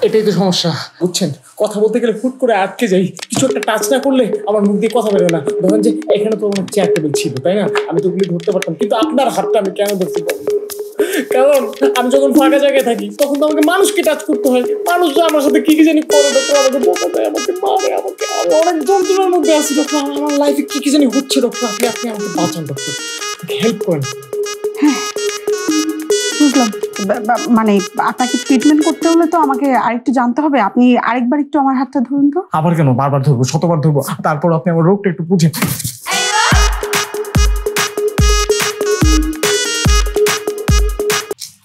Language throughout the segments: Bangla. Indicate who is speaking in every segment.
Speaker 1: এটাই তো সমস্যা, বুঝছেন? কথা বলতে গেলে ফুট করে আটকে যাই, কিছু একটা টাচ না করলে আমার মুখ দিয়ে কথা বেরোয় না। ধরেন যে এখানে তো আমার চেয়ার টেবিল ছিল, তাই না? আমি তো ওগুলি ধরতে পারতাম, কিন্তু আপনার হাতটা আমি কেন ধরতে পারবো? কারণ আমি যখন ফাঁকা জায়গায় থাকি তখন তো আমাকে মানুষকে টাচ করতে হয়। মানুষ যে আমার সাথে কি কি জানি করে, ডক্টর আমাকে বোকা দেয়, আমাকে মারে, আমি অনেক যন্ত্রণার মধ্যে আছি ডক্টর। আমার লাইফে কি কি জানি হচ্ছে ডক্টর, আপনি আমাকে বাঁচান ডক্টর, হেল্প করেন।
Speaker 2: হ্যাঁ বুঝলাম, মানে আপনাকে ট্রিটমেন্ট করতে হলে তো আমাকে আরেকটু জানতে হবে। আপনি আরেকবার একটু আমার হাতটা ধরুন তো।
Speaker 1: আবার কেন? বারবার ধরবো, শতবার ধরবো, তারপর আপনি আমার রোগটা একটু বুঝেন।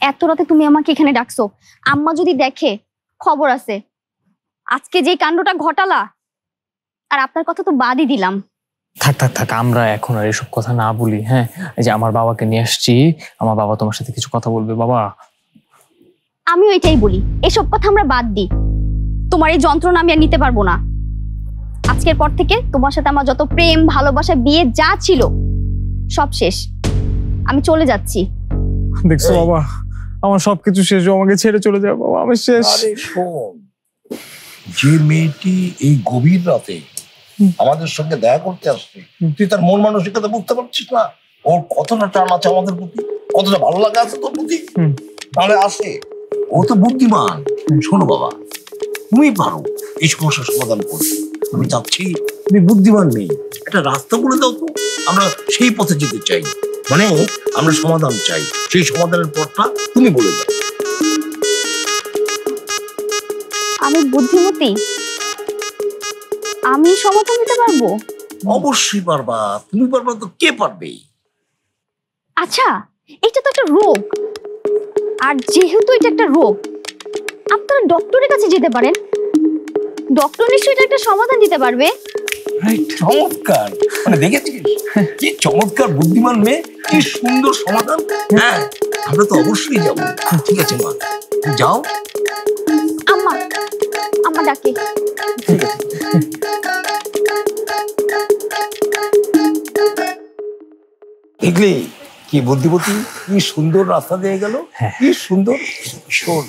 Speaker 3: এত রাতে তুমি আমাকে এখানে ডাকছো, আম্মা যদি দেখে খবর আছে। আজকে যে কাণ্ডটা ঘটালা, আর আপনার কথা তো বাদই দিলাম।
Speaker 4: থাক থাক থাক, আমরা এখন আর এসব কথা না বলি। হ্যাঁ, এই যে আমার বাবাকে নিয়ে আসছি, আমার বাবা তোমার সাথে কিছু কথা বলবে। বাবা,
Speaker 3: আমি ওইটাই বলি, এসব কথা আমরা বাদ দিই। তোমার এই যন্ত্রণা আমি আর নিতে পারবো না। আজকের পর থেকে তোমার সাথে আমার যত প্রেম ভালোবাসা বিয়ে যা ছিল সব শেষ। আমি চলে যাচ্ছি।
Speaker 1: দেখছো বাবা, আমার সবকিছু শেষ, আমাকে ছেড়ে চলে যাও বাবা, আমি শেষ।
Speaker 5: আরে শোন, যে মেয়েটি এই গভীর রাতে আমাদের সঙ্গে দেখা করতে আসছে, তুই তার মন মানসিকতা বুঝতে পারছিস না? ওর কতটা টান আছে আমাদের প্রতি, কতটা ভালো লাগা আছে তোর প্রতি। তাহলে আসে, ও তো বুদ্ধিমান। শোনো বাবা, তুমি পারো এই সমস্যার সমাধান করতে। আমি চাচ্ছি তুমি বুদ্ধিমান নেই, একটা রাস্তা বলে দাও তো, আমরা সেই পথে যেতে চাই। মানে আমরা সমাধান চাই, সেই সমাধানের পথটা তুমি বলে দাও।
Speaker 3: আমি বুদ্ধিমতী, আমি সমাধান দিতে পারবো?
Speaker 5: অবশ্যই পারবা, তুমি পারবা তো কে পারবে?
Speaker 3: আচ্ছা, এটা তো একটা রোগ, আর যেহেতু এটা একটা রোগ, আপনারা ডক্টরের কাছে যেতে পারেন। ডক্টর নিশ্চয়ই এটা একটা সমাধান দিতে পারবে।
Speaker 5: চমৎকার, মানে দেখেছিস কি চমৎকার বুদ্ধিমান মেয়ে, কি সুন্দর সমাধান। হ্যাঁ, আমরা তো অবশ্যই যাবো। ঠিক আছে মা, তুমি যাও।
Speaker 3: আম্মা, আম্মা ডাকে।
Speaker 5: ঠিক আছে। দেখলি কি বুদ্ধিমতী, কি সুন্দর রাস্তা দিয়ে গেল, কি সুন্দর। শোন,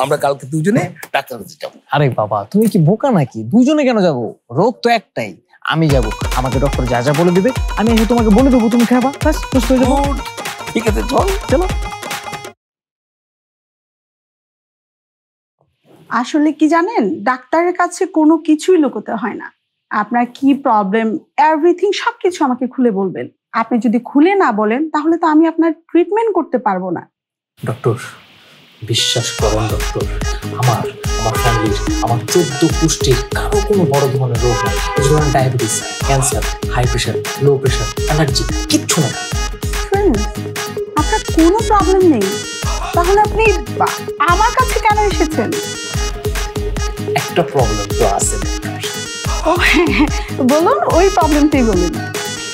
Speaker 5: আমরা কালকে দুজনে ডাক্তার কাছে যাবো।
Speaker 4: আরে বাবা, তুমি কি বোকা নাকি? দুজনে কেন যাবো? রোগ তো একটাই। আমি যাব, আমাকে ডক্টর যা যা বলে দিবে আমি এসে তোমাকে বলে দেবো, তুমি খাবা, ব্যাস সুস্থ হয়ে যাবো।
Speaker 5: ঠিক আছে, চল চলো।
Speaker 2: আসলে কি জানেন, ডাক্তারের কাছে কোনো কিছুই লুকোতে হয় না। আপনার কি প্রবলেম, এভরিথিং সবকিছু আমাকে খুলে বলবেন। আপনি যদি খুলে না বলেন তাহলে তো আমি আপনার ট্রিটমেন্ট করতে পারবো না।
Speaker 4: ডক্টর, বিশ্বাস করেন ডক্টর, আমার ফ্যামিলির, আমার 14 পুষ্টির কারো কোনো বড় ধরনের রোগ নাই। যেমন diabetes, cancer, high pressure, low pressure, allergy, কিচ্ছু না।
Speaker 2: আপনার কোনো প্রবলেম নেই, তাহলে আপনি আমার কাছে কেন এসেছেন?
Speaker 4: একটা প্রবলেম তো আছে।
Speaker 2: ও হ্যাঁ, বলুন, ওই প্রবলেমটাই বলুন।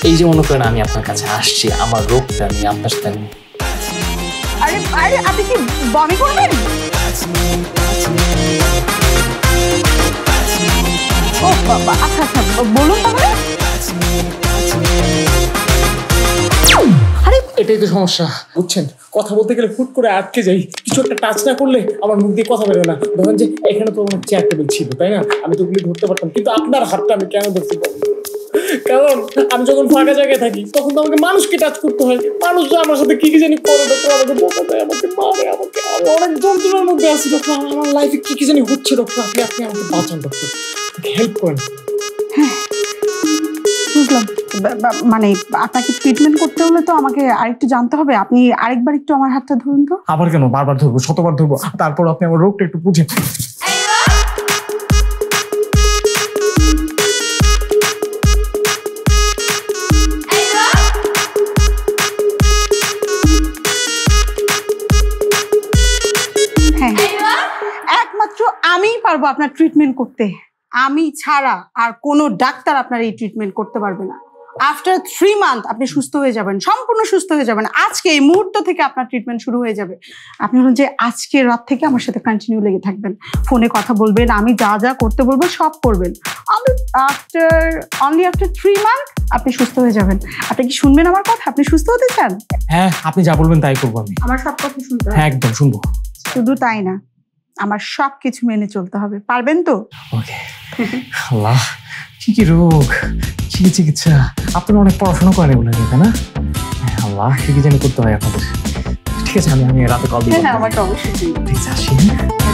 Speaker 4: এই যে মনে করেন আমি আপনার কাছে আসছি, আমার রোগটা নিয়ে আপনার সাথে।
Speaker 2: আরে আরে, আপনি কি বমি করবেন? ও বাবা, আচ্ছা আচ্ছা, বলুন তাহলে।
Speaker 1: আরে এটাই তো সমস্যা, বুঝছেন? কথা বলতে গেলে ফুট করে আটকে যাই, কিছু একটা টাচ না করলে আমার মুখ দিয়ে কথা বেরোয় না। ধরেন যে এখানে তো আমার চেয়ার টেবিল ছিল, তাই না? আমি তো ওগুলি ধরতে পারতাম, কিন্তু আপনার হাতটা আমি কেন ধরতে পারবো? কারণ আমি যখন ফাঁকা জায়গায় থাকি তখন তো আমাকে মানুষকে টাচ করতে হয়। মানুষ যে আমার সাথে কি কি জানি করে, ডক্টর আমাকে বোকা দেয়, আমাকে মারে, আমি অনেক যন্ত্রণার মধ্যে আছি ডক্টর। আমার লাইফে কি কি জানি হচ্ছে ডক্টর, আপনি আমাকে বাঁচান ডক্টর, হেল্প করেন।
Speaker 2: হ্যাঁ বুঝলাম, মানে আপনাকে ট্রিটমেন্ট করতে হলে তো আমাকে আরেকটু জানতে হবে। আপনি আরেকবার একটু আমার হাতটা ধরুন তো।
Speaker 1: আবার কেন? বারবার ধরবো, শতবার ধরবো, তারপর আপনি আমার রোগটা একটু বুঝেন।
Speaker 2: হ্যাঁ, একমাত্র আমিই পারবো আপনার ট্রিটমেন্ট করতে। আমি ছাড়া আর কোনো ডাক্তার আপনার এই ট্রিটমেন্ট করতে পারবে না। আফটার 3 মান্থ আপনি সুস্থ হয়ে যাবেন, সম্পূর্ণ সুস্থ হয়ে যাবেন। আজকে এই মুহূর্ত থেকে আপনার ট্রিটমেন্ট শুরু হয়ে যাবে। আপনি হলেন যে আজকের রাত থেকে আমার সাথে কন্টিনিউ লেগে থাকবেন, ফোনে কথা বলবেন, আমি যা যা করতে বলবো সব করবেন। অনলি আফটার 3 মান্থ আপনি সুস্থ হয়ে যাবেন। আপনি কি শুনবেন আমার কথা? আপনি সুস্থ হতে চান?
Speaker 1: হ্যাঁ, আপনি যা বলবেন তাই করবো আমি।
Speaker 2: আমার সব কথা শুনতে হবে?
Speaker 1: হ্যাঁ, একদম শুনবো।
Speaker 2: শুধু তাই না, আমার সব কিছু মেনে চলতে হবে, পারবেন তো?
Speaker 1: ওকে। আল্লাহ, কি কি রোগ, কি কি চিকিৎসা, আপনারা অনেক পড়াশোনা করেন এগুলো নিয়ে, তাই না? আল্লাহ, কি কি জানি করতে হয় আপনাদের। ঠিক আছে, আমি রাতে কল দিই।
Speaker 2: হ্যাঁ, আমাকে অবশ্যই।
Speaker 1: ঠিক আছে, আসি।